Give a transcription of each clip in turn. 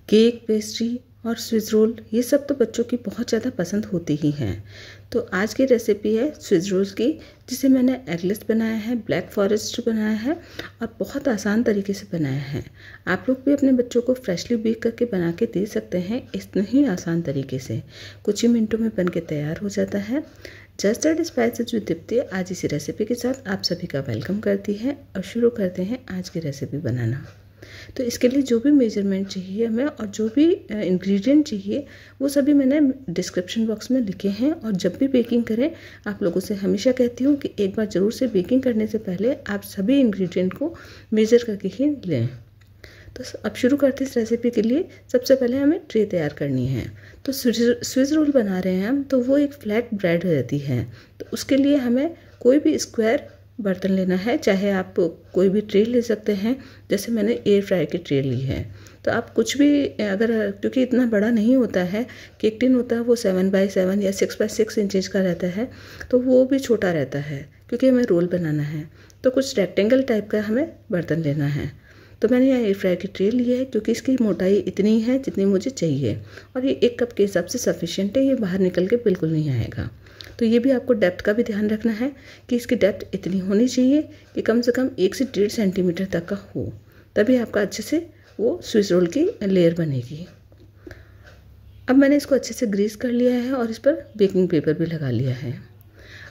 Cake, pastry और Swiss roll, ये सब तो बच्चों की बहुत ज़्यादा पसंद होती ही हैं। तो आज की रेसिपी है स्विस रोल्स की, जिसे मैंने एगलेस बनाया है, ब्लैक फॉरेस्ट बनाया है और बहुत आसान तरीके से बनाया है। आप लोग भी अपने बच्चों को फ्रेशली बेक करके बना के दे सकते हैं इतने ही आसान तरीके से। कुछ ही मिनटों में बन के तैयार हो जाता है। Just add spices with Deepti आज इसी रेसिपी के साथ आप सभी का वेलकम करती है और शुरू करते हैं आज की रेसिपी बनाना। तो इसके लिए जो भी मेजरमेंट चाहिए हमें और जो भी इंग्रेडिएंट चाहिए वो सभी मैंने डिस्क्रिप्शन बॉक्स में लिखे हैं। और जब भी बेकिंग करें आप लोगों से हमेशा कहती हूँ कि एक बार ज़रूर से बेकिंग करने से पहले आप सभी इंग्रेडिएंट को मेज़र करके ही लें। तो अब शुरू करते हैं इस रेसिपी के लिए। सबसे पहले हमें ट्रे तैयार करनी है। तो स्विस रोल बना रहे हैं हम, तो वो एक फ्लैट ब्रेड रहती है। तो उसके लिए हमें कोई भी स्क्वायर बर्तन लेना है, चाहे आप कोई भी ट्रे ले सकते हैं। जैसे मैंने एयर फ्राई की ट्रे ली है, तो आप कुछ भी अगर, क्योंकि इतना बड़ा नहीं होता है, केक टिन होता है वो 7x7 या 6x6 इंचेस का रहता है, तो वो भी छोटा रहता है क्योंकि हमें रोल बनाना है। तो कुछ रेक्टेंगल टाइप का हमें बर्तन लेना है। तो मैंने यहाँ एयर फ्राई की ट्रे ली है क्योंकि इसकी मोटाई इतनी है जितनी मुझे चाहिए और ये 1 कप के हिसाब से सफिशिएंट है, ये बाहर निकल के बिल्कुल नहीं आएगा। तो ये भी आपको डेप्थ का भी ध्यान रखना है कि इसकी डेप्थ इतनी होनी चाहिए कि कम से कम 1 से 1.5 सेंटीमीटर तक का हो, तभी आपका अच्छे से वो स्विस रोल की लेयर बनेगी। अब मैंने इसको अच्छे से ग्रीस कर लिया है और इस पर बेकिंग पेपर भी लगा लिया है।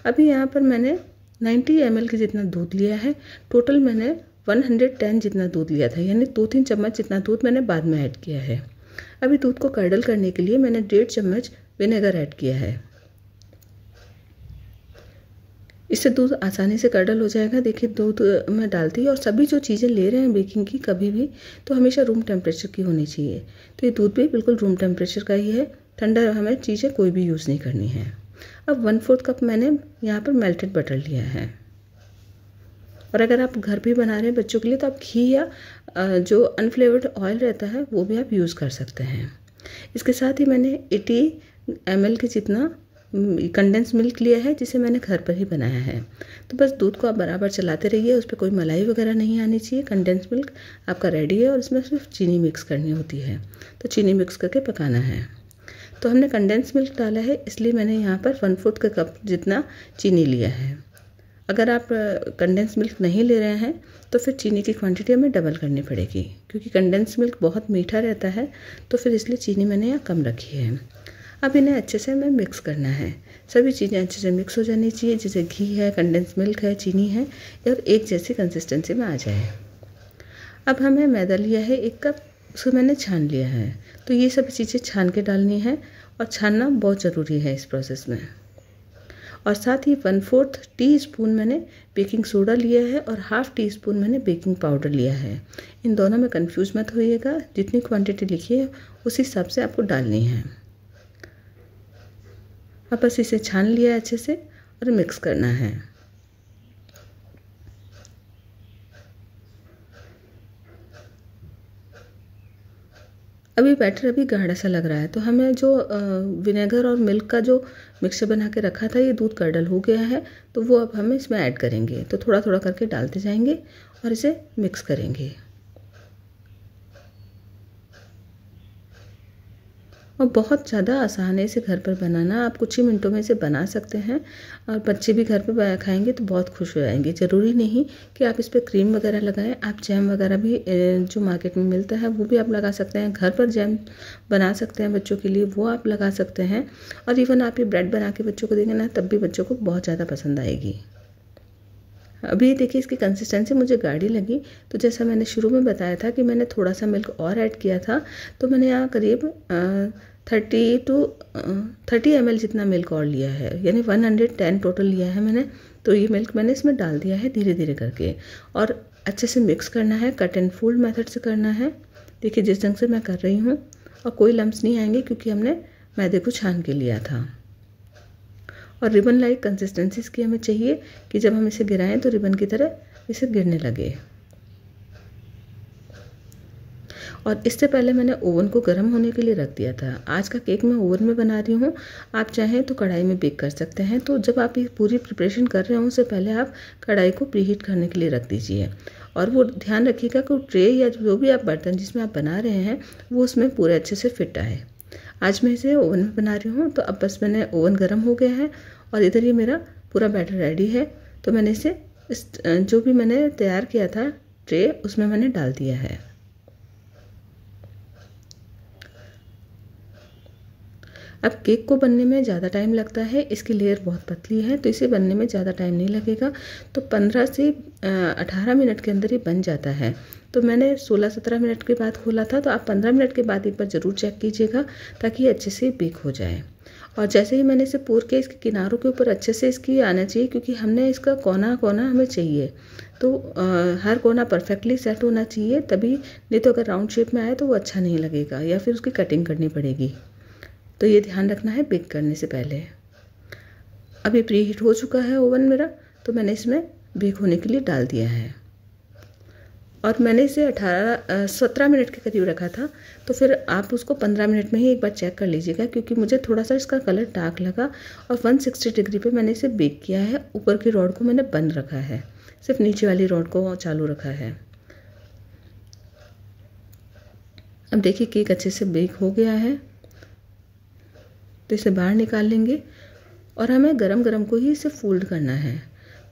अभी यहाँ पर मैंने 90 ml के जितना दूध लिया है। टोटल मैंने 110 जितना दूध लिया था, यानी 2-3 चम्मच जितना दूध मैंने बाद में ऐड किया है। अभी दूध को कर्डल करने के लिए मैंने 1.5 चम्मच विनेगर ऐड किया है। इससे दूध आसानी से कर्डल हो जाएगा। देखिए दूध मैं डालती हूँ और सभी जो चीज़ें ले रहे हैं बेकिंग की कभी भी तो हमेशा रूम टेम्परेचर की होनी चाहिए। तो ये दूध भी बिल्कुल रूम टेम्परेचर का ही है, ठंडा हमें चीज़ें कोई भी यूज़ नहीं करनी है। अब 1/4 कप मैंने यहाँ पर मेल्टेड बटर लिया है। और अगर आप घर पे बना रहे हैं बच्चों के लिए तो आप घी या जो अनफ्लेवर्ड ऑयल रहता है वो भी आप यूज़ कर सकते हैं। इसके साथ ही मैंने 80 ml के जितना कंडेंस मिल्क लिया है, जिसे मैंने घर पर ही बनाया है। तो बस दूध को आप बराबर चलाते रहिए, उस पर कोई मलाई वगैरह नहीं आनी चाहिए। कंडेंस मिल्क आपका रेडी है और इसमें सिर्फ चीनी मिक्स करनी होती है, तो चीनी मिक्स करके पकाना है। तो हमने कंडेंस मिल्क डाला है इसलिए मैंने यहाँ पर 1/4 का कप जितना चीनी लिया है। अगर आप कंडेंस मिल्क नहीं ले रहे हैं तो फिर चीनी की क्वांटिटी हमें डबल करनी पड़ेगी, क्योंकि कंडेंस मिल्क बहुत मीठा रहता है, तो फिर इसलिए चीनी मैंने यहाँ कम रखी है। अब इन्हें अच्छे से हमें मिक्स करना है। सभी चीज़ें अच्छे से मिक्स हो जानी चाहिए, जैसे घी है, कंडेंस मिल्क है, चीनी है, और एक जैसी कंसिस्टेंसी में आ जाए। अब हमें मैदा लिया है 1 कप, उसको मैंने छान लिया है। तो ये सब चीज़ें छान के डालनी है और छानना बहुत ज़रूरी है इस प्रोसेस में। और साथ ही 1/4 टीस्पून मैंने बेकिंग सोडा लिया है और 1/2 टीस्पून मैंने बेकिंग पाउडर लिया है। इन दोनों में कंफ्यूज मत होइएगा, जितनी क्वांटिटी लिखी है उस हिसाब से आपको डालनी है। अब बस इसे छान लिया अच्छे से और मिक्स करना है। अभी बैटर अभी गाढ़ा सा लग रहा है, तो हमें जो विनेगर और मिल्क का जो मिक्सचर बना के रखा था, ये दूध कर्डल हो गया है, तो वो अब हम इसमें ऐड करेंगे। तो थोड़ा थोड़ा करके डालते जाएंगे और इसे मिक्स करेंगे। और बहुत ज़्यादा आसान है इसे घर पर बनाना, आप कुछ ही मिनटों में इसे बना सकते हैं और बच्चे भी घर पे खाएंगे तो बहुत खुश हो जाएंगे। ज़रूरी नहीं कि आप इस पर क्रीम वगैरह लगाएं, आप जैम वगैरह भी जो मार्केट में मिलता है वो भी आप लगा सकते हैं। घर पर जैम बना सकते हैं बच्चों के लिए, वो आप लगा सकते हैं। और इवन आप ये ब्रेड बना के बच्चों को देंगे ना, तब भी बच्चों को बहुत ज़्यादा पसंद आएगी। अभी देखिए इसकी कंसिस्टेंसी मुझे गाढ़ी लगी, तो जैसा मैंने शुरू में बताया था कि मैंने थोड़ा सा मिल्क और ऐड किया था, तो मैंने यहाँ करीब 30 ml जितना मिल्क और लिया है, यानी 110 टोटल लिया है मैंने। तो ये मिल्क मैंने इसमें डाल दिया है धीरे धीरे करके और अच्छे से मिक्स करना है। कट एंड फोल्ड मेथड से करना है। देखिए जिस ढंग से मैं कर रही हूँ, और कोई लम्स नहीं आएंगे क्योंकि हमने मैदे को छान के लिया था। और रिबन लाइक कंसिस्टेंसी इसकी हमें चाहिए कि जब हम इसे गिराएं तो रिबन की तरह इसे गिरने लगे। और इससे पहले मैंने ओवन को गर्म होने के लिए रख दिया था। आज का केक मैं ओवन में बना रही हूँ, आप चाहें तो कढ़ाई में बेक कर सकते हैं। तो जब आप ये पूरी प्रिपरेशन कर रहे हो उससे पहले आप कढ़ाई को प्रीहीट करने के लिए रख दीजिए। और वो ध्यान रखिएगा कि ट्रे या जो भी आप बर्तन जिसमें आप बना रहे हैं वो उसमें पूरे अच्छे से फिट आए। आज मैं इसे ओवन में बना रही हूँ, तो अब बस मैंने ओवन गर्म हो गया है और इधर ये मेरा पूरा बैटर रेडी है। तो मैंने इसे इस जो भी मैंने तैयार किया था ट्रे उसमें मैंने डाल दिया है। अब केक को बनने में ज़्यादा टाइम लगता है, इसकी लेयर बहुत पतली है तो इसे बनने में ज़्यादा टाइम नहीं लगेगा। तो 15 से 18 मिनट के अंदर ये बन जाता है। तो मैंने 16-17 मिनट के बाद खोला था, तो आप 15 मिनट के बाद एक बार ज़रूर चेक कीजिएगा ताकि ये अच्छे से बेक हो जाए। और जैसे ही मैंने इसे पूर के इसके किनारों के ऊपर अच्छे से इसकी आना चाहिए, क्योंकि हमने इसका कोना कोना हमें चाहिए, तो हर कोना परफेक्टली सेट होना चाहिए तभी, नहीं तो अगर राउंड शेप में आए तो वो अच्छा नहीं लगेगा या फिर उसकी कटिंग करनी पड़ेगी। तो ये ध्यान रखना है बेक करने से पहले। अभी प्री हीट हो चुका है ओवन मेरा, तो मैंने इसमें बेक होने के लिए डाल दिया है और मैंने इसे 17 मिनट के करीब रखा था। तो फिर आप उसको 15 मिनट में ही एक बार चेक कर लीजिएगा, क्योंकि मुझे थोड़ा सा इसका कलर डार्क लगा। और 160 डिग्री पे मैंने इसे बेक किया है। ऊपर की रॉड को मैंने बंद रखा है, सिर्फ नीचे वाली रॉड को चालू रखा है। अब देखिए केक अच्छे से बेक हो गया है, तो इसे बाहर निकाल लेंगे और हमें गरम गरम को ही इसे फोल्ड करना है।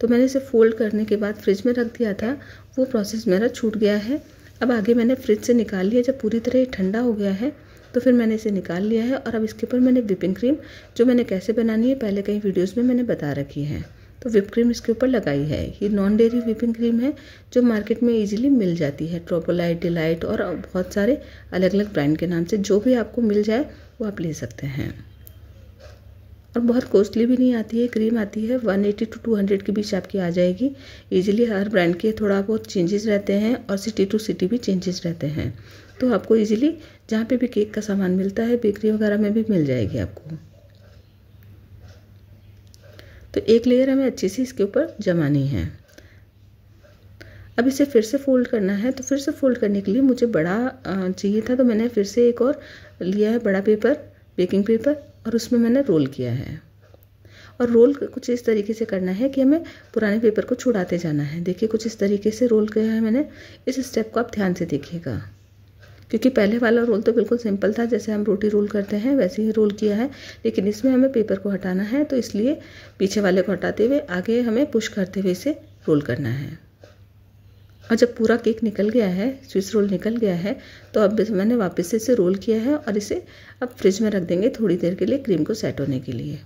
तो मैंने इसे फोल्ड करने के बाद फ्रिज में रख दिया था, वो प्रोसेस मेरा छूट गया है। अब आगे मैंने फ्रिज से निकाल लिया, जब पूरी तरह ठंडा हो गया है तो फिर मैंने इसे निकाल लिया है। और अब इसके ऊपर मैंने व्हिपिंग क्रीम, जो मैंने कैसे बनानी है पहले कई वीडियोज़ में मैंने बता रखी है, तो व्हिप क्रीम इसके ऊपर लगाई है। ये नॉन डेयरी व्हिपिंग क्रीम है जो मार्केट में ईजिली मिल जाती है, ट्रोपोलाइट, डिलाइट और बहुत सारे अलग अलग ब्रांड के नाम से, जो भी आपको मिल जाए वो आप ले सकते हैं। और बहुत कॉस्टली भी नहीं आती है, क्रीम आती है 180 to 200 के बीच आपकी आ जाएगी इजीली। हर ब्रांड के थोड़ा बहुत चेंजेस रहते हैं और सिटी टू सिटी भी चेंजेस रहते हैं, तो आपको इजीली जहाँ पे भी केक का सामान मिलता है बेकरी वगैरह में भी मिल जाएगी आपको। तो एक लेयर हमें अच्छी सी इसके ऊपर जमानी है। अब इसे फिर से फोल्ड करना है, तो फिर से फोल्ड करने के लिए मुझे बड़ा चाहिए था, तो मैंने फिर से एक और लिया है बड़ा पेपर, बेकिंग पेपर, और उसमें मैंने रोल किया है। और रोल कुछ इस तरीके से करना है कि हमें पुराने पेपर को छुड़ाते जाना है। देखिए कुछ इस तरीके से रोल किया है मैंने। इस स्टेप को आप ध्यान से देखिएगा, क्योंकि पहले वाला रोल तो बिल्कुल सिंपल था, जैसे हम रोटी रोल करते हैं वैसे ही रोल किया है, लेकिन इसमें हमें पेपर को हटाना है, तो इसलिए पीछे वाले को हटाते हुए आगे हमें पुश करते हुए इसे रोल करना है। और जब पूरा केक निकल गया है, स्विस रोल निकल गया है, तो अब मैंने वापस से इसे रोल किया है और इसे अब फ्रिज में रख देंगे थोड़ी देर के लिए क्रीम को सेट होने के लिए,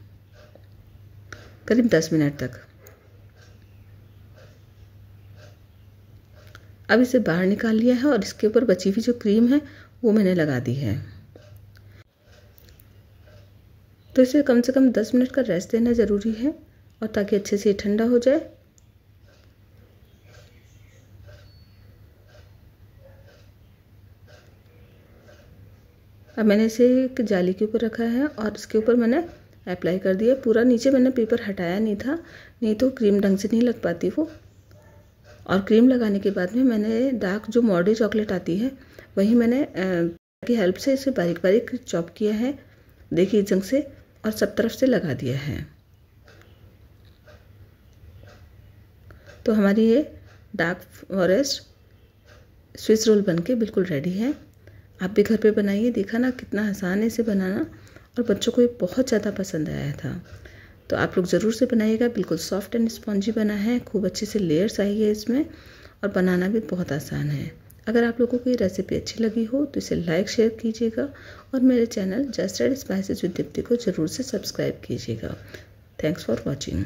करीब 10 मिनट तक। अब इसे बाहर निकाल लिया है और इसके ऊपर बची हुई जो क्रीम है वो मैंने लगा दी है। तो इसे कम से कम 10 मिनट का रेस्ट देना ज़रूरी है, और ताकि अच्छे से ठंडा हो जाए। अब मैंने इसे एक जाली के ऊपर रखा है और इसके ऊपर मैंने अप्लाई कर दिया पूरा। नीचे मैंने पेपर हटाया नहीं था, नहीं तो क्रीम ढंग से नहीं लग पाती वो। और क्रीम लगाने के बाद में मैंने डार्क जो मॉर्डे चॉकलेट आती है वही मैंने की हेल्प से इसे बारीक बारीक चॉप किया है, देखिए जंग से, और सब तरफ से लगा दिया है। तो हमारी ये डार्क फॉरेस्ट स्विस रोल बनके बिल्कुल रेडी है। आप भी घर पे बनाइए, देखा ना कितना आसान है इसे बनाना, और बच्चों को ये बहुत ज़्यादा पसंद आया था। तो आप लोग ज़रूर से बनाइएगा। बिल्कुल सॉफ्ट एंड स्पॉन्जी बना है, खूब अच्छे से लेयर्स आई है इसमें, और बनाना भी बहुत आसान है। अगर आप लोगों को ये रेसिपी अच्छी लगी हो तो इसे लाइक शेयर कीजिएगा, और मेरे channel just add spices with Deepti को ज़रूर से सब्सक्राइब कीजिएगा। Thanks for watching.